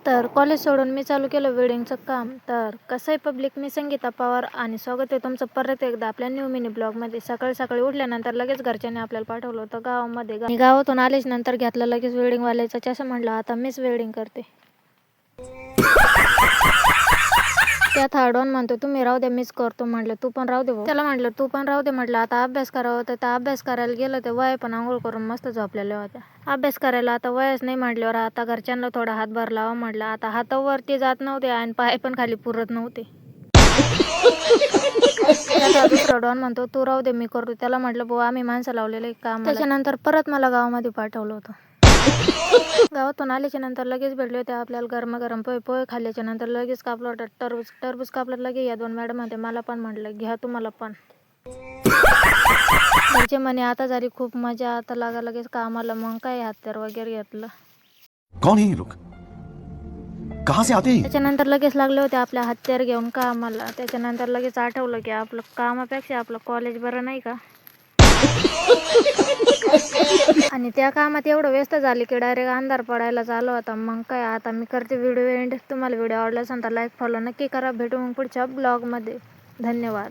तर कॉलेज सोडून मी चालू केलं वेडिंगचं काम. तर कसं आहे पब्लिक, मी संगीता पवार आणि स्वागत आहे तुमचं परत एकदा आपल्या न्यू मिनी ब्लॉगमध्ये. सकाळी सकाळी उठल्यानंतर लगेच घरच्यांनी आपल्याला पाठवलं होतं गावामध्ये. मी गावातून आलेच नंतर घेतलं लगेच वेडिंगवाल्याचा चष्मा, म्हटलं आता मीच वेडिंग करते. त्या थर्ड वन म्हणतो तुम्ही राहू दे मीच करतो. म्हटलं तू पण राहू दे भाऊ. त्याला म्हटलं तू पण राहू दे. म्हटलं आता अभ्यास करावं. तर त्या अभ्यास करायला गेलं ते वय पण आंघोळ करून मस्त झोपलेल्या होत्या. अभ्यास करायला आता वयच नाही म्हटल्यावर आता घरच्यांना थोडा हातभार लावा म्हटलं. आता हातावरती जात नव्हते आणि पाय पण खाली पुरत नव्हते. त्याचा दुसरा डॉन म्हणतो तू राहू दे मी करतो. त्याला म्हटलं भाऊ आम्ही माणसं लावलेले काम. त्याच्यानंतर परत मला गावामध्ये पाठवलं होतं. गावातून आल्याच्या नंतर लगेच भेटले होते आपल्याला गरमागरम पोहे खाल्ल्याच्या नंतर लगेच कापलं होतं टरबूज कापलं. लगे या 2 मॅडम होते, मला पण म्हटलं घ्या तुम्हाला पण. घरचे म्हणे आता झाली खूप मजा, आता लागा लगेच कामाला. मग काय हत्यार वगैरे घेतलं. कौन है ये लोग? कहां से आते हैं? त्याच्यानंतर लगेच लागले होते आपल्या हत्यार घेऊन कामाला. त्याच्यानंतर लगेच आठवलं की आपलं कामापेक्षा आपलं कॉलेज बरं नाही का. आणि त्या कामात एवढं व्यस्त झाले की डायरेक्ट अंधार पडायला चालू होता. मग काय आता मी करते व्हिडिओ एंड. तुम्हाला व्हिडिओ आवडला असेल तर लाईक फॉलो नक्की करा. भेटू मग पुढच्या ब्लॉगमध्ये. धन्यवाद.